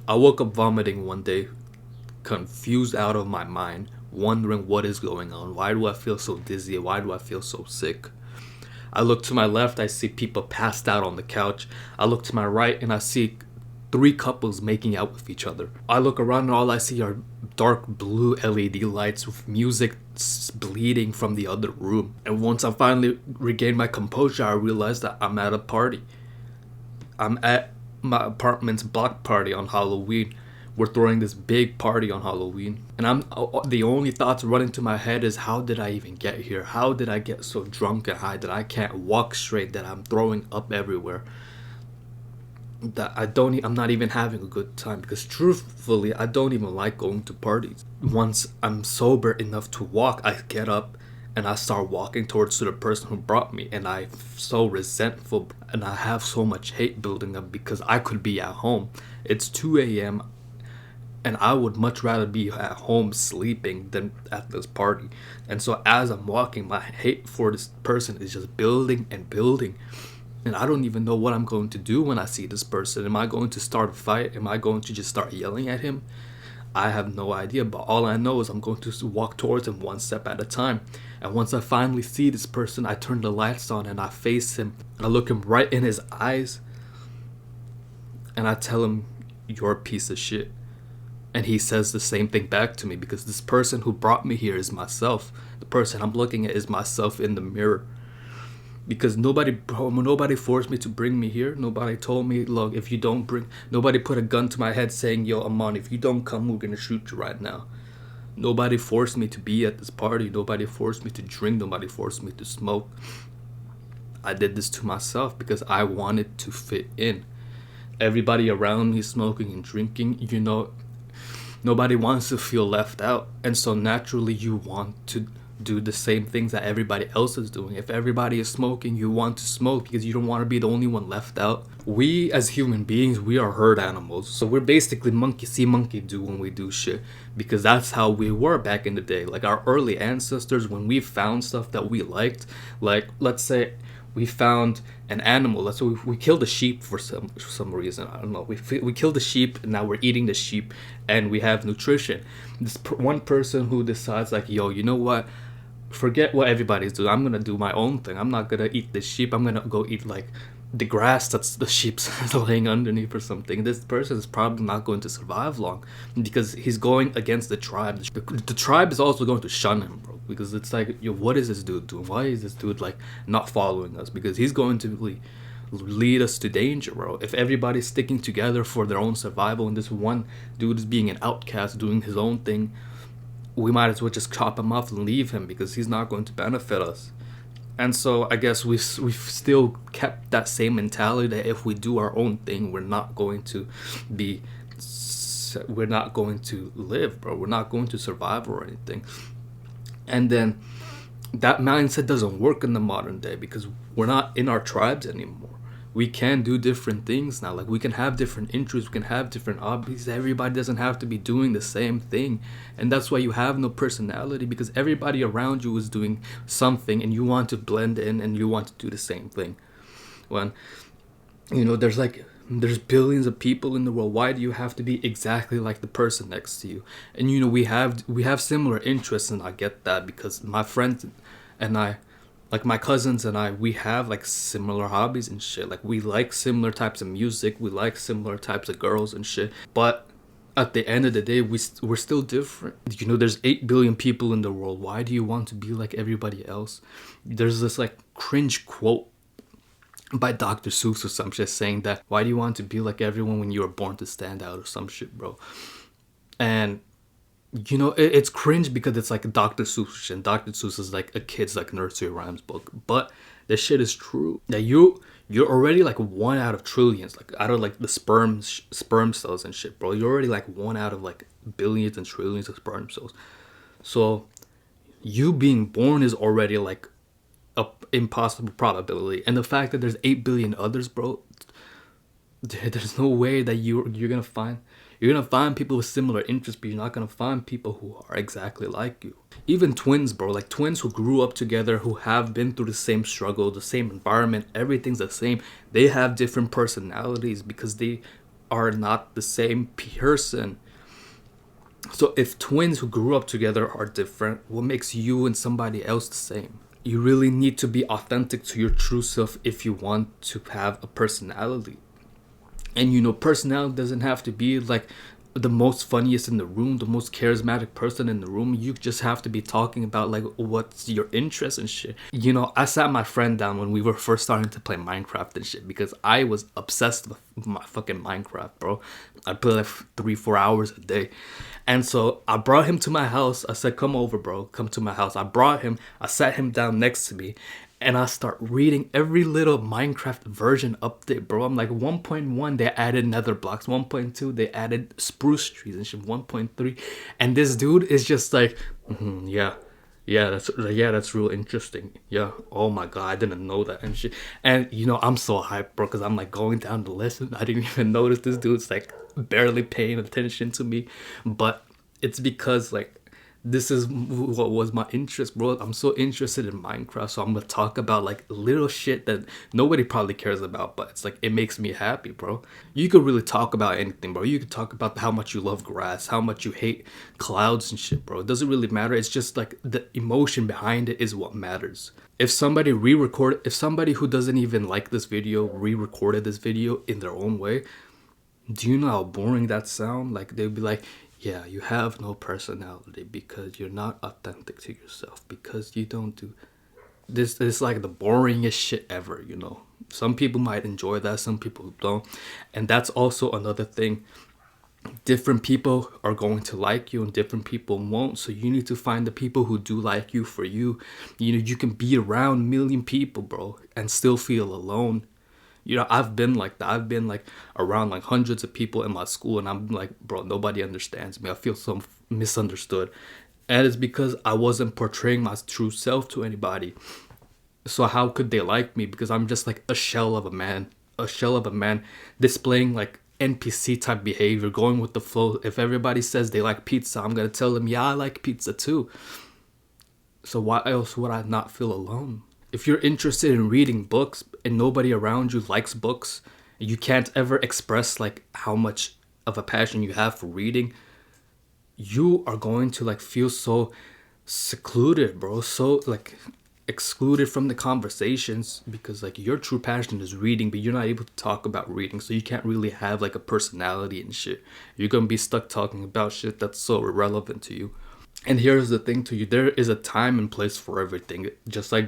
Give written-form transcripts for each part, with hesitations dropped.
I woke up vomiting one day, confused out of my mind, wondering what is going on. Why do I feel so dizzy? Why do I feel so sick? I look to my left, I see people passed out on the couch. I look to my right, and I see three couples making out with each other. I look around, and all I see are dark blue LED lights with music bleeding from the other room. And once I finally regain my composure, I realize that I'm at a party. I'm at my apartment's block party on Halloween. We're throwing this big party on Halloween. And the only thoughts running to my head is, how did I even get here? How did I get so drunk and high that I can't walk straight, that I'm throwing up everywhere? That I'm not even having a good time, because truthfully, I don't even like going to parties. Once I'm sober enough to walk, I get up and I start walking towards the person who brought me, and I'm so resentful and I have so much hate building up because I could be at home. It's 2 a.m. and I would much rather be at home sleeping than at this party. And so as I'm walking, my hate for this person is just building and building. And I don't even know what I'm going to do when I see this person. Am I going to start a fight? Am I going to just start yelling at him? I have no idea, but all I know is I'm going to walk towards him one step at a time. And once I finally see this person, I turn the lights on and I face him. I look him right in his eyes and I tell him, "You're a piece of shit." And he says the same thing back to me, because this person who brought me here is myself. The person I'm looking at is myself in the mirror. Because nobody forced me to bring me here. Nobody told me, look, if you don't bring, nobody put a gun to my head saying, yo, Amon, if you don't come, we're gonna shoot you right now. Nobody forced me to be at this party. Nobody forced me to drink. Nobody forced me to smoke. I did this to myself because I wanted to fit in. Everybody around me smoking and drinking, nobody wants to feel left out. And so naturally you want to do the same things that everybody else is doing. If everybody is smoking, you want to smoke because you don't want to be the only one left out. We as human beings, we are herd animals. So we're basically monkey see, monkey do when we do shit, because that's how we were back in the day. Like our early ancestors, when we found stuff that we liked, like let's say we found an animal. Let's say we killed a sheep for some reason. I don't know. We killed a sheep and now we're eating the sheep and we have nutrition. This one person who decides like, yo, you know what? Forget what everybody's doing. I'm gonna do my own thing. I'm not gonna eat the sheep. I'm gonna go eat like the grass that's the sheep's laying underneath or something. This person is probably not going to survive long because he's going against the tribe. The tribe is also going to shun him, bro, because it's like, yo, what is this dude doing? Why is this dude like not following us? Because he's going to lead us to danger, bro. If everybody's sticking together for their own survival and this one dude is being an outcast doing his own thing, we might as well just chop him off and leave him because he's not going to benefit us. And so I guess we've still kept that same mentality that if we do our own thing, we're not going to live, bro. We're not going to survive or anything. And then that mindset doesn't work in the modern day because we're not in our tribes anymore. We can do different things now. Like we can have different interests, we can have different hobbies. Everybody doesn't have to be doing the same thing. And that's why you have no personality, because everybody around you is doing something and you want to blend in and you want to do the same thing. When, there's billions of people in the world. Why do you have to be exactly like the person next to you? And we have similar interests, and I get that because my friends and I, like my cousins and I, we have like similar hobbies and shit. Like we like similar types of music, we like similar types of girls and shit. But at the end of the day, we're still different. There's 8 billion people in the world. Why do you want to be like everybody else? There's this like cringe quote by Dr. Seuss or some shit saying that, why do you want to be like everyone when you were born to stand out or some shit, bro? And it's cringe because it's like Dr. Seuss, and Dr. Seuss is like a kid's like nursery rhymes book. But this shit is true. That you're already like one out of trillions, like out of like the sperm cells and shit, bro. You're already like one out of like billions and trillions of sperm cells. So you being born is already like a impossible probability. And the fact that there's 8 billion others, bro, there's no way that you're gonna find people with similar interests, but you're not gonna find people who are exactly like you. Even twins, bro, like twins who grew up together, who have been through the same struggle, the same environment, everything's the same. They have different personalities because they are not the same person. So if twins who grew up together are different, what makes you and somebody else the same? You really need to be authentic to your true self if you want to have a personality. And personality doesn't have to be like the most funniest in the room, the most charismatic person in the room. You just have to be talking about like what's your interest and shit. I sat my friend down when we were first starting to play Minecraft and shit, because I was obsessed with my fucking Minecraft, bro. I play like 3-4 hours a day. And so I brought him to my house. I said, come over, bro, come to my house. I brought him, I sat him down next to me, and I start reading every little Minecraft version update, bro. I'm like 1.1, they added nether blocks. 1.2, they added spruce trees and shit. 1.3, and this dude is just like, that's real interesting. Yeah, oh my god, I didn't know that and shit. And I'm so hyped, bro, because I'm like going down the list, and I didn't even notice this dude's like barely paying attention to me. But it's because like this is what was my interest, bro. I'm so interested in Minecraft, so I'm gonna talk about like little shit that nobody probably cares about, but it's like it makes me happy, bro. You could really talk about anything, bro. You could talk about how much you love grass, how much you hate clouds and shit, bro. It doesn't really matter. It's just like the emotion behind it is what matters. If somebody if somebody who doesn't even like this video re-recorded this video in their own way, do you know how boring that sound? Like they'd be like, yeah, you have no personality because you're not authentic to yourself, because you don't do this. Is like the boringest shit ever. Some people might enjoy that, some people don't. And that's also another thing. Different people are going to like you and different people won't, so you need to find the people who do like you for you. You can be around a million people, bro, and still feel alone. I've been like that. I've been like around like hundreds of people in my school, and I'm like, bro, nobody understands me. I feel so misunderstood. And it's because I wasn't portraying my true self to anybody. So how could they like me? Because I'm just like a shell of a man. A shell of a man displaying like NPC type behavior, going with the flow. If everybody says they like pizza, I'm going to tell them, yeah, I like pizza too. So why else would I not feel alone? If you're interested in reading books and nobody around you likes books, you can't ever express like how much of a passion you have for reading, you are going to like feel so secluded, bro, so like excluded from the conversations, because like your true passion is reading, but you're not able to talk about reading, so you can't really have like a personality and shit. You're gonna be stuck talking about shit that's so irrelevant to you. And here's the thing to you, there is a time and place for everything. Just like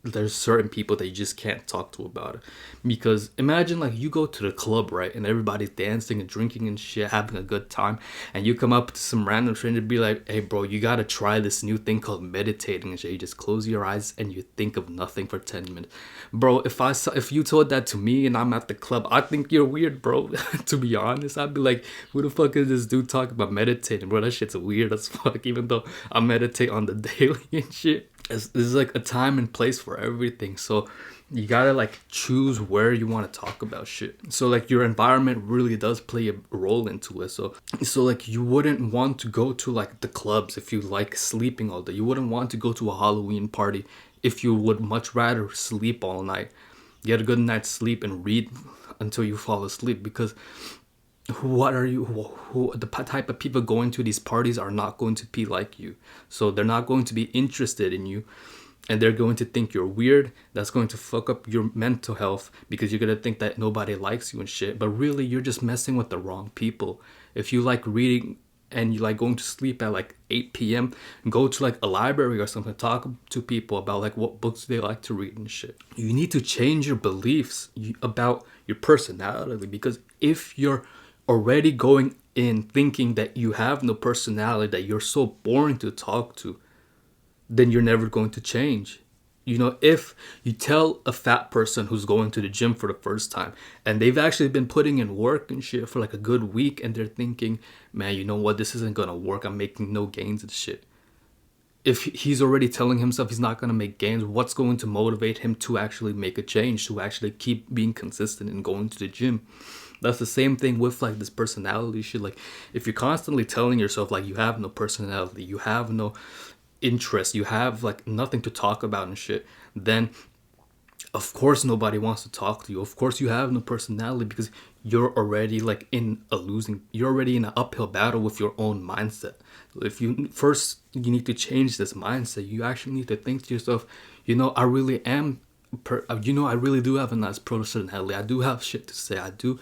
there's certain people that you just can't talk to about it. Because imagine like you go to the club, right, and everybody's dancing and drinking and shit, having a good time, and you come up to some random stranger and be like, hey bro, you gotta try this new thing called meditating and shit. You just close your eyes and you think of nothing for 10 minutes. Bro, if you told that to me and I'm at the club, I think you're weird, bro. To be honest, I'd be like, who the fuck is this dude talking about meditating, bro? That shit's weird as fuck, even though I meditate on the daily and shit. There's like a time and place for everything, so you gotta like choose where you want to talk about shit. So like your environment really does play a role into it. So like you wouldn't want to go to like the clubs if you like sleeping all day. You wouldn't want to go to a Halloween party if you would much rather sleep all night, get a good night's sleep and read until you fall asleep. Because who the type of people going to these parties are not going to be like you, so they're not going to be interested in you, and they're going to think you're weird. That's going to fuck up your mental health, because you're gonna think that nobody likes you and shit, but really you're just messing with the wrong people. If you like reading and you like going to sleep at like 8 p.m, go to like a library or something, talk to people about like what books they like to read and shit. You need to change your beliefs about your personality, because if you're already going in thinking that you have no personality, that you're so boring to talk to, then you're never going to change. If you tell a fat person who's going to the gym for the first time and they've actually been putting in work and shit for like a good week, and they're thinking, man, you know what, this isn't gonna work, I'm making no gains and shit. If he's already telling himself he's not going to make gains, what's going to motivate him to actually make a change, to actually keep being consistent and going to the gym? That's the same thing with like this personality shit. Like if you're constantly telling yourself like you have no personality, you have no interest, you have like nothing to talk about and shit, then of course nobody wants to talk to you. Of course you have no personality, because you're already like you're already in an uphill battle with your own mindset. If you need to change this mindset. You actually need to think to yourself, I really am I really do have a nice personality. I do have shit to say. I do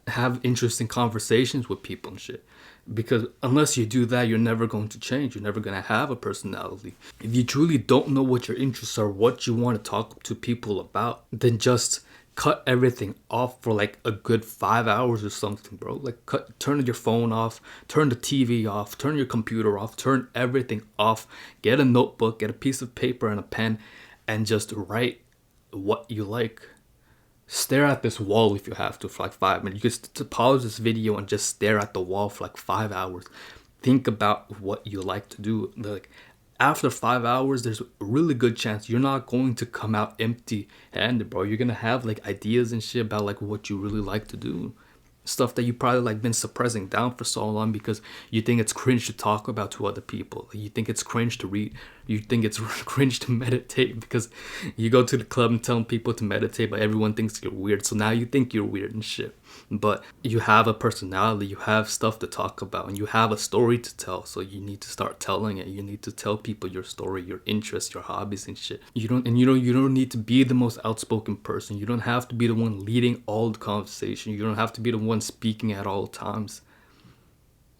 have interesting conversations with people and shit. Because unless you do that, you're never going to change. You're never going to have a personality. If you truly don't know what your interests are, what you want to talk to people about, then just cut everything off for like a good 5 hours or something, bro. Like turn your phone off, turn the TV off, turn your computer off, turn everything off. Get a notebook, get a piece of paper and a pen, and just write what you like. Stare at this wall if you have to for like 5 minutes. You can pause this video and just stare at the wall for like 5 hours. Think about what you like to do. Like after 5 hours, there's a really good chance you're not going to come out empty handed, bro. You're gonna have like ideas and shit about like what you really like to do. Stuff that you probably like been suppressing down for so long because you think it's cringe to talk about to other people. You think it's cringe to read. You think it's cringe to meditate because you go to the club and tell people to meditate, but everyone thinks you're weird. So now you think you're weird and shit. But you have a personality, you have stuff to talk about, and you have a story to tell. So you need to start telling it. You need to tell people your story, your interests, your hobbies and shit. You don't need to be the most outspoken person. You don't have to be the one leading all the conversation. You don't have to be the one speaking at all times.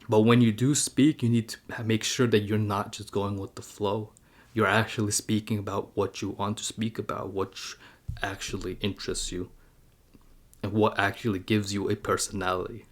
But when you do speak, you need to make sure that you're not just going with the flow. You're actually speaking about what you want to speak about, what actually interests you, and what actually gives you a personality.